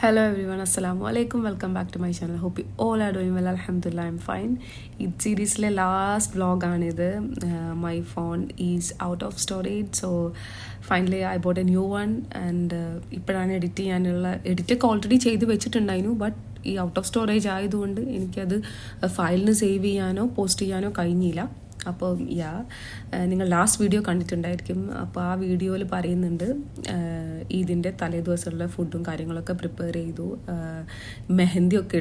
Hello everyone, Assalamu alaikum. Welcome back to my channel. Hope you all are doing well. Alhamdulillah, I'm fine. It's seriously last vlog aanidhu. My phone is out of storage, so finally I bought a new one and ഇപ്പോഴാണ് edit ചെയ്യാനുള്ള എഡിറ്റൊക്കെ already ചെയ്ത് വെച്ചിട്ടുണ്ടായിരുന്നു. But ഈ out of storage ആയതുകൊണ്ട് എനിക്കത് ഫയലിന് save ചെയ്യാനോ post ചെയ്യാനോ കഴിഞ്ഞില്ല. അപ്പോൾ നിങ്ങൾ ലാസ്റ്റ് വീഡിയോ കണ്ടിട്ടുണ്ടായിരിക്കും. അപ്പോൾ ആ വീഡിയോയിൽ പറയുന്നുണ്ട് ഇതിൻ്റെ തലേദിവസമുള്ള ഫുഡും കാര്യങ്ങളൊക്കെ പ്രിപ്പയർ ചെയ്തു, മെഹന്തിയൊക്കെ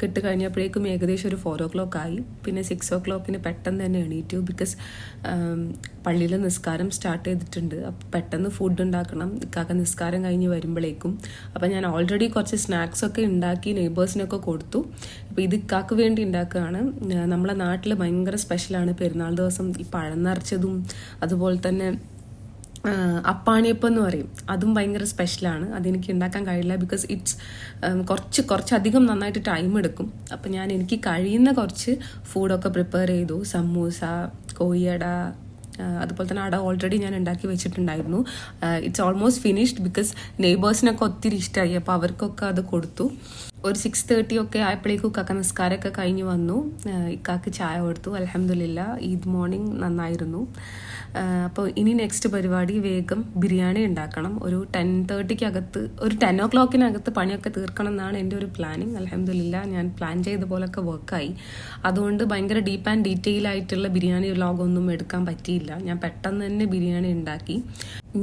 ഇട്ട് കഴിഞ്ഞപ്പോഴേക്കും ഏകദേശം ഒരു 4 o'clock ആയി. പിന്നെ 6 o'clock പെട്ടെന്ന് തന്നെ എണീറ്റു. ബിക്കോസ് പള്ളിയിൽ നിസ്കാരം സ്റ്റാർട്ട് ചെയ്തിട്ടുണ്ട്. അപ്പോൾ പെട്ടെന്ന് ഫുഡ് ഉണ്ടാക്കണം ഇക്കാക്ക നിസ്കാരം കഴിഞ്ഞ് വരുമ്പോഴേക്കും. അപ്പോൾ ഞാൻ ഓൾറെഡി കുറച്ച് സ്നാക്സൊക്കെ ഉണ്ടാക്കി നെയ്ബേഴ്സിനൊക്കെ കൊടുത്തു. അപ്പോൾ ഇത് ഇക്കാക്ക് വേണ്ടി ഉണ്ടാക്കുകയാണ്. നമ്മളെ നാട്ടിൽ ഭയങ്കര സ്പെഷ്യലാണ് പെരുന്നാൾ ദിവസം ഈ പഴം നിറച്ചതും അതുപോലെ തന്നെ അപ്പാണിയപ്പം എന്ന് പറയും, അതും ഭയങ്കര സ്പെഷ്യലാണ്. അതെനിക്ക് ഉണ്ടാക്കാൻ കഴിയില്ല ബിക്കോസ് കുറച്ചധികം നന്നായിട്ട് ടൈം എടുക്കും. അപ്പം എനിക്ക് കഴിയുന്ന കുറച്ച് ഫുഡൊക്കെ പ്രിപ്പയർ ചെയ്തു. സമൂസ, കോഴിയട, അതുപോലെ തന്നെ അട ഓൾറെഡി ഞാൻ ഉണ്ടാക്കി വെച്ചിട്ടുണ്ടായിരുന്നു. ഇറ്റ്സ് ഓൾമോസ്റ്റ് ഫിനിഷ്ഡ് ബിക്കോസ് നെയ്ബേഴ്സിനൊക്കെ ഒത്തിരി ഇഷ്ടമായി. അപ്പോൾ അവർക്കൊക്കെ അത് കൊടുത്തു. ഒരു 6:30 ഒക്കെ ആയപ്പോഴേക്കും ഇക്കാക്ക നിസ്കാരമൊക്കെ കഴിഞ്ഞ് വന്നു. ഇക്കാക്ക് ചായ കൊടുത്തു. അൽഹംദുലില്ലാ ഈദ് മോർണിംഗ് നന്നായിരുന്നു. അപ്പോൾ ഇനി നെക്സ്റ്റ് പരിപാടി വേഗം ബിരിയാണി ഉണ്ടാക്കണം. ഒരു 10:30 ഒരു 10 o'clock പണിയൊക്കെ തീർക്കണം എന്നാണ് എൻ്റെ ഒരു പ്ലാനിങ്. അൽഹംദുലില്ലാ ഞാൻ പ്ലാൻ ചെയ്ത പോലൊക്കെ വർക്കായി. അതുകൊണ്ട് ഭയങ്കര ഡീപ്പ് ആൻഡ് ഡീറ്റെയിൽ ആയിട്ടുള്ള ബിരിയാണി വ്ലോഗൊന്നും എടുക്കാൻ പറ്റിയില്ല. ഞാൻ പെട്ടെന്ന് തന്നെ ബിരിയാണി ഉണ്ടാക്കി.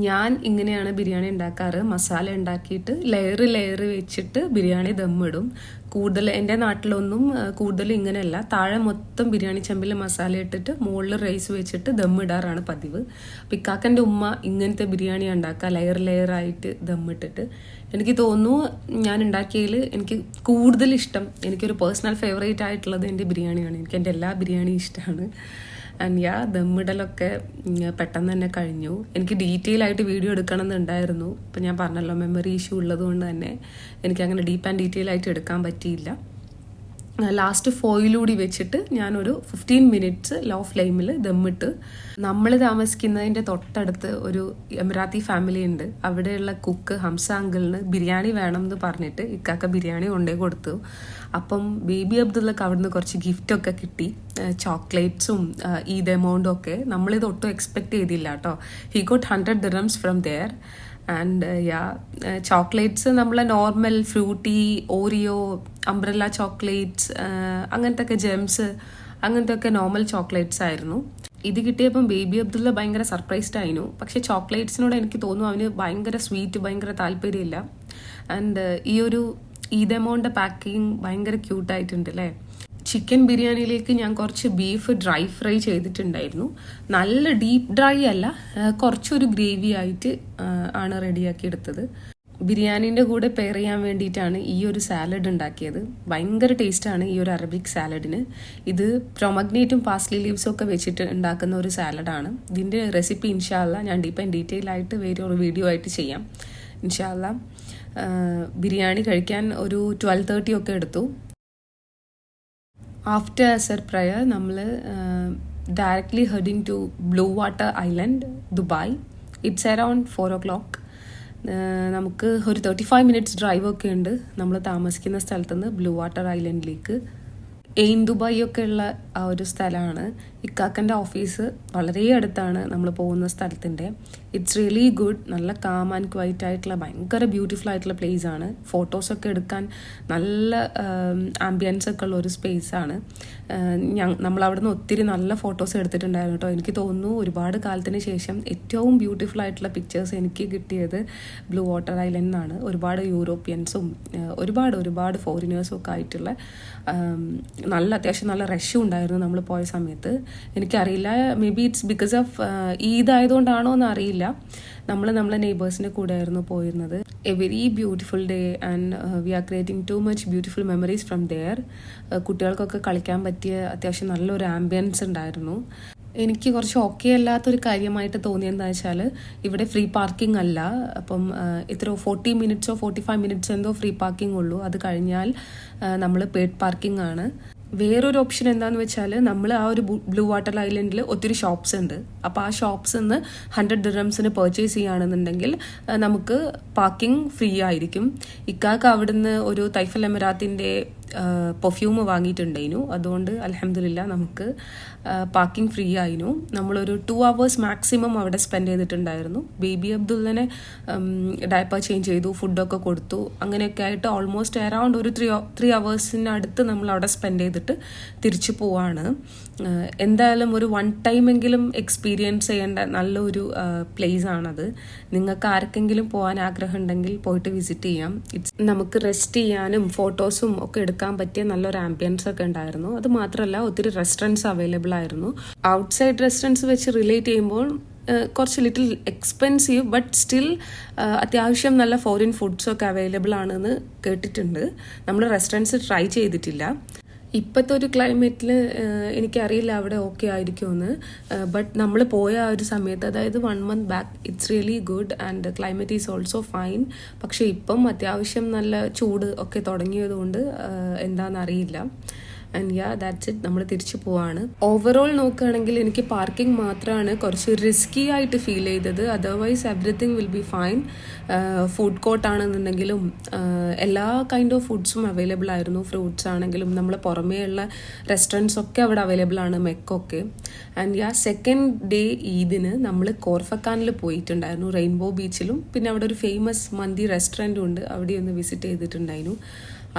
ഞാൻ ഇങ്ങനെയാണ് ബിരിയാണി ഉണ്ടാക്കാറ്. മസാല ഉണ്ടാക്കിയിട്ട് ലെയർ വെച്ചിട്ട് ബിരിയാണി ദമ്മിടും. കൂടുതൽ എൻ്റെ നാട്ടിലൊന്നും കൂടുതൽ ഇങ്ങനെയല്ല. താഴെ മൊത്തം ബിരിയാണി ചെമ്പിൽ മസാല ഇട്ടിട്ട് മുകളിൽ റൈസ് വെച്ചിട്ട് ദമ്മിടാറാണ് പതിവ്. പിക്കാക്കൻ്റെ ഉമ്മ ഇങ്ങനത്തെ ബിരിയാണി ഉണ്ടാക്കുക, ലെയറായിട്ട് ദമ്മിട്ടിട്ട്. എനിക്ക് തോന്നുന്നു ഞാൻ ഉണ്ടാക്കിയതിൽ എനിക്ക് കൂടുതൽ ഇഷ്ടം, എനിക്കൊരു പേഴ്സണൽ ഫേവറേറ്റ് ആയിട്ടുള്ളത് എൻ്റെ ബിരിയാണിയാണ്. എനിക്ക് എൻ്റെ എല്ലാ ബിരിയാണിയും ഇഷ്ടമാണ്. ആൻഡ് ദമ്മിടലൊക്കെ പെട്ടെന്ന് തന്നെ കഴിഞ്ഞു. എനിക്ക് ഡീറ്റെയിൽ ആയിട്ട് വീഡിയോ എടുക്കണം എന്നുണ്ടായിരുന്നു. ഇപ്പം ഞാൻ പറഞ്ഞല്ലോ മെമ്മറി ഇഷ്യൂ ഉള്ളത് കൊണ്ട് തന്നെ എനിക്കങ്ങനെ ഡീപ്പ് ആൻഡ് ഡീറ്റെയിൽ ആയിട്ട് എടുക്കാൻ പറ്റിയില്ല. ലാസ്റ്റ് ഫോയിലൂടി വെച്ചിട്ട് ഞാനൊരു 15 minutes ലോ ഫ്ലെയിമിൽ ദമ്മിട്ട്. നമ്മൾ താമസിക്കുന്നതിൻ്റെ തൊട്ടടുത്ത് ഒരു എമിറാത്തി ഫാമിലി ഉണ്ട്. അവിടെയുള്ള കുക്ക് ഹംസ അങ്കിളിന് ബിരിയാണി വേണം എന്ന് പറഞ്ഞിട്ട് ഇക്കാക്ക ബിരിയാണി കൊണ്ടേ കൊടുത്തു. അപ്പം ബേബി അബ്ദുള്ളക്ക് അവിടുന്ന് കുറച്ച് ഗിഫ്റ്റൊക്കെ കിട്ടി, ചോക്ലേറ്റ്സും ഈദ് എമൗണ്ടും ഒക്കെ. നമ്മളിത് ഒട്ടും എക്സ്പെക്ട് ചെയ്തില്ല കേട്ടോ. He got 100 dirhams from there. And chocolates നമ്മളെ normal Frooti, Oreo, umbrella chocolates, അങ്ങനത്തെ ഒക്കെ ജെംസ്, അങ്ങനത്തെ ഒക്കെ നോർമൽ ചോക്ലേറ്റ്സ് ആയിരുന്നു. ഇത് കിട്ടിയപ്പം ബേബി അബ്ദുള്ള ഭയങ്കര സർപ്രൈസ്ഡ് ആയിരുന്നു. പക്ഷെ ചോക്ലേറ്റ്സിനോട് എനിക്ക് തോന്നുന്നു അവന് ഭയങ്കര സ്വീറ്റ് ഭയങ്കര താല്പര്യമില്ല. ആൻഡ് ഈ ഒരു ഈദ് എമൗണ്ട് പാക്കിങ് ഭയങ്കര ക്യൂട്ടായിട്ടുണ്ട് അല്ലേ. ചിക്കൻ ബിരിയാണിയിലേക്ക് ഞാൻ കുറച്ച് ബീഫ് ഡ്രൈ ഫ്രൈ ചെയ്തിട്ടുണ്ടായിരുന്നു. നല്ല ഡീപ്പ് ഡ്രൈ അല്ല, കുറച്ചൊരു ഗ്രേവി ആയിട്ട് ആണ് റെഡിയാക്കി എടുത്തത്. ബിരിയാണീൻ്റെ കൂടെ പെയർ ചെയ്യാൻ വേണ്ടിയിട്ടാണ് ഈ ഒരു സാലഡ് ഉണ്ടാക്കിയത്. ഭയങ്കര ടേസ്റ്റാണ് ഈ ഒരു അറബിക് സാലഡിന്. ഇത് പ്രൊമഗ്നേറ്റും പാസ്ലി ലീവ്സും ഒക്കെ വെച്ചിട്ട് ഉണ്ടാക്കുന്ന ഒരു സാലഡാണ്. ഇതിൻ്റെ റെസിപ്പി ഇൻഷാ അല്ലാ ഞാൻ ഡീപ്പ് ആൻഡ് ഡീറ്റെയിൽ ആയിട്ട് വേറെ ഒരു വീഡിയോ ആയിട്ട് ചെയ്യാം ഇൻഷാ അല്ലാ. ബിരിയാണി കഴിക്കാൻ ഒരു 12:30 ഒക്കെ എടുത്തു. ആഫ്റ്റർ അസർ പ്രയർ നമ്മൾ directly heading to Blue Water Island, Dubai. It's around 4 o'clock. നമുക്ക് ഒരു 35 minutes ഡ്രൈവ് ഒക്കെ ഉണ്ട് നമ്മൾ താമസിക്കുന്ന സ്ഥലത്ത് നിന്ന് ബ്ലൂ വാട്ടർ ഐലൻഡിലേക്ക്. എയിൻ ദുബായ് ഒക്കെ ഉള്ള ആ ഒരു സ്ഥലമാണ്. ഇക്കാക്കൻ്റെ ഓഫീസ് വളരെ അടുത്താണ് നമ്മൾ പോകുന്ന സ്ഥലത്തിൻ്റെ. It's really good. നല്ല കാം ആൻഡ് ക്വൈറ്റ് ആയിട്ടുള്ള ഭയങ്കര ബ്യൂട്ടിഫുൾ ആയിട്ടുള്ള പ്ലേസ് ആണ്. ഫോട്ടോസൊക്കെ എടുക്കാൻ നല്ല ആംബിയൻസ് ഒക്കെ ഉള്ള ഒരു സ്പേസ് ആണ്. നമ്മളവിടെ നിന്ന് ഒത്തിരി നല്ല ഫോട്ടോസ് എടുത്തിട്ടുണ്ടായിരുന്നു കേട്ടോ. എനിക്ക് തോന്നുന്നു ഒരുപാട് കാലത്തിന് ശേഷം ഏറ്റവും ബ്യൂട്ടിഫുൾ ആയിട്ടുള്ള പിക്ചേഴ്സ് എനിക്ക് കിട്ടിയത് ബ്ലൂ വാട്ടർ ഐലൻഡിൽ നിന്നാണ്. ഒരുപാട് യൂറോപ്യൻസും ഒരുപാട് ഫോറിനേഴ്സും ഒക്കെ ആയിട്ടുള്ള അത്യാവശ്യം നല്ല റഷും ഉണ്ടായിരുന്നു നമ്മൾ പോയ സമയത്ത്. എനിക്കറിയില്ല, maybe it's because of Eid ആയതുകൊണ്ടാണോ എന്ന് അറിയില്ല. നമ്മളെ നെയ്ബേഴ്സിൻ്റെ കൂടെ ആയിരുന്നു പോയിരുന്നത്. A very beautiful day and we are creating too much beautiful memories from there. കുട്ടികൾക്കൊക്കെ കളിക്കാൻ പറ്റിയ അത്യാവശ്യം നല്ലൊരു ആംബിയൻസ് ഉണ്ടായിരുന്നു. എനിക്ക് കുറച്ച് ഓക്കെ അല്ലാത്തൊരു കാര്യമായിട്ട് തോന്നിയെന്താ വെച്ചാൽ ഇവിടെ ഫ്രീ പാർക്കിംഗ് അല്ല. അപ്പം 40 minutes 45 minutes എന്തോ ഫ്രീ പാർക്കിംഗ് ഉള്ളൂ. അത് കഴിഞ്ഞാൽ നമ്മൾ പെയ്ഡ് പാർക്കിംഗ് ആണ്. വേറൊരു ഓപ്ഷൻ എന്താണെന്ന് വെച്ചാൽ നമ്മൾ ആ ഒരു ബ്ലൂ വാട്ടർ ഐലൻഡിൽ ഒത്തിരി ഷോപ്സ് ഉണ്ട്. അപ്പോൾ ആ ഷോപ്സിൽ നിന്ന് 100 ദിർഹംസിന് പർച്ചേസ് ചെയ്യുകയാണെന്നുണ്ടെങ്കിൽ നമുക്ക് പാർക്കിംഗ് ഫ്രീ ആയിരിക്കും. ഇക്കാക്ക് അവിടുന്ന് ഒരു തൈഫൽ എമിറാത്തിൻ്റെ പെർഫ്യൂം വാങ്ങിയിട്ടുണ്ടായിരുന്നു. അതുകൊണ്ട് അൽഹംദുലില്ലാ നമുക്ക് പാർക്കിംഗ് ഫ്രീ ആയിരുന്നു. നമ്മളൊരു 2 hours മാക്സിമം അവിടെ സ്പെൻഡ് ചെയ്തിട്ടുണ്ടായിരുന്നു. ബേബി അബ്ദുള്ളനെ ഡയപ്പർ ചേഞ്ച് ചെയ്തു, ഫുഡൊക്കെ കൊടുത്തു, അങ്ങനെയൊക്കെ ആയിട്ട് ഓൾമോസ്റ്റ് അറൗണ്ട് ഒരു 3 hours നമ്മൾ അവിടെ സ്പെൻഡ് ചെയ്തിട്ട് തിരിച്ചു പോവാണ്. എന്തായാലും ഒരു 1 time എങ്കിലും എക്സ്പീരിയൻസ് ചെയ്യേണ്ട നല്ലൊരു പ്ലേസ് ആണത്. നിങ്ങൾക്ക് ആർക്കെങ്കിലും പോകാൻ ആഗ്രഹം ഉണ്ടെങ്കിൽ പോയിട്ട് വിസിറ്റ് ചെയ്യാം. നമുക്ക് റെസ്റ്റ് ചെയ്യാനും ഫോട്ടോസും ഒക്കെ എടുക്കാൻ പറ്റിയ നല്ലൊരു ആംബിയൻസ് ഒക്കെ ഉണ്ടായിരുന്നു. അത് മാത്രമല്ല ഒത്തിരി റെസ്റ്റോറൻറ്റ്സ് അവൈലബിൾ ആയിരുന്നു. ഔട്ട്സൈഡ് റെസ്റ്റോറൻറ്റ്സ് വെച്ച് റിലേറ്റ് ചെയ്യുമ്പോൾ കുറച്ച് ലിറ്റിൽ എക്സ്പെൻസീവ്, ബട്ട് സ്റ്റിൽ അത്യാവശ്യം നല്ല ഫോറിൻ ഫുഡ്സൊക്കെ അവൈലബിൾ ആണെന്ന് കേട്ടിട്ടുണ്ട്. നമ്മൾ റെസ്റ്റോറൻറ്റ്സ് ട്രൈ ചെയ്തിട്ടില്ല. ഇപ്പോഴത്തെ ഒരു ക്ലൈമറ്റിൽ എനിക്കറിയില്ല അവിടെ ഓക്കെ ആയിരിക്കുമെന്ന്. ബട്ട് നമ്മൾ പോയ ആ ഒരു സമയത്ത്, അതായത് 1 month back, it's really good and climate is also fine. പക്ഷേ ഇപ്പം അത്യാവശ്യം നല്ല ചൂട് ഒക്കെ തുടങ്ങിയതുകൊണ്ട് എന്താണെന്നറിയില്ല. ആൻഡ് യാ ദാറ്റ്സ് ഇറ്റ്, നമ്മൾ തിരിച്ചു പോവാണ്. ഓവറോൾ നോക്കുകയാണെങ്കിൽ എനിക്ക് പാർക്കിംഗ് മാത്രമാണ് കുറച്ച് റിസ്കി ആയിട്ട് ഫീൽ ചെയ്തത്. Otherwise everything will be fine. Food court ആണെന്നുണ്ടെങ്കിലും എല്ലാ കൈൻഡ് ഓഫ് ഫുഡ്സും അവൈലബിൾ ആയിരുന്നു. ഫ്രൂട്ട്സ് ആണെങ്കിലും നമ്മൾ പുറമേയുള്ള റെസ്റ്റോറൻറ്റ്സ് ഒക്കെ അവിടെ അവൈലബിൾ ആണ്, മെക്കൊക്കെ. ആൻഡ് യാ സെക്കൻഡ് ഡേ ഈദിന് നമ്മൾ കോർഫക്കാനിൽ പോയിട്ടുണ്ടായിരുന്നു, റെയിൻബോ ബീച്ചിലും. പിന്നെ അവിടെ ഒരു ഫേമസ് മന്തി റെസ്റ്റോറൻറ്റും ഉണ്ട്, അവിടെ ഒന്ന് വിസിറ്റ് ചെയ്തിട്ടുണ്ടായിരുന്നു.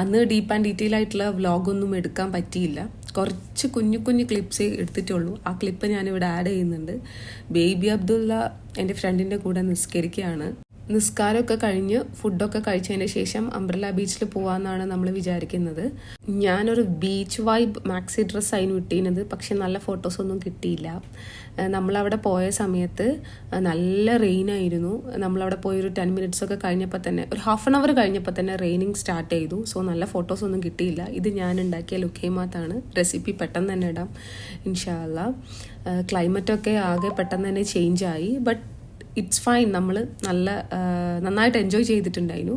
അന്ന് ഡീപ്പ് ആൻഡ് ഡീറ്റെയിൽ ആയിട്ടുള്ള വ്ളോഗൊന്നും എടുക്കാൻ പറ്റിയില്ല. കുറച്ച് കുഞ്ഞു കുഞ്ഞു ക്ലിപ്സേ എടുത്തിട്ടുള്ളൂ. ആ ക്ലിപ്പ് ഞാനിവിടെ ആഡ് ചെയ്യുന്നുണ്ട്. ബേബി അബ്ദുള്ള എൻ്റെ ഫ്രണ്ടിൻ്റെ കൂടെ നിസ്കരിക്കുകയാണ്. നിസ്കാരമൊക്കെ കഴിഞ്ഞ് ഫുഡൊക്കെ കഴിച്ചതിന് ശേഷം അംബ്രല്ല ബീച്ചിൽ പോകാമെന്നാണ് നമ്മൾ വിചാരിക്കുന്നത്. ഞാനൊരു ബീച്ച് വൈബ് മാക്സി ഡ്രസ്സ് അതിന് ഇട്ടിരുന്നത്, പക്ഷെ നല്ല ഫോട്ടോസൊന്നും കിട്ടിയില്ല. നമ്മളവിടെ പോയ സമയത്ത് നല്ല റെയിനായിരുന്നു. നമ്മളവിടെ പോയൊരു 10 minutes ഒക്കെ കഴിഞ്ഞപ്പോൾ തന്നെ, ഒരു 1/2 hour കഴിഞ്ഞപ്പോൾ തന്നെ റെയിനിങ് സ്റ്റാർട്ട് ചെയ്തു. സോ നല്ല ഫോട്ടോസൊന്നും കിട്ടിയില്ല. ഇത് ഞാൻ ഉണ്ടാക്കിയ ലുഖേമാത്താണ്. റെസിപ്പി പെട്ടെന്ന് തന്നെ ഇടാം ഇൻഷാ അല്ലാ. ക്ലൈമറ്റൊക്കെ ആകെ പെട്ടെന്ന് തന്നെ ചേഞ്ച് ആയി. But it's fine. നമ്മൾ നന്നായിട്ട് എൻജോയ് ചെയ്തിട്ടുണ്ടായിരുന്നു.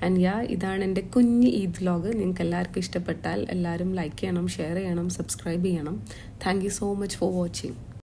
ആൻഡ് യാ, ഇതാണ് എൻ്റെ കുഞ്ഞ് ഈദ് വ്ലോഗ്. നിങ്ങൾക്ക് എല്ലാവർക്കും ഇഷ്ടപ്പെട്ടാൽ എല്ലാവരും ലൈക്ക് ചെയ്യണം, ഷെയർ ചെയ്യണം, സബ്സ്ക്രൈബ് ചെയ്യണം. Thank you so much for watching.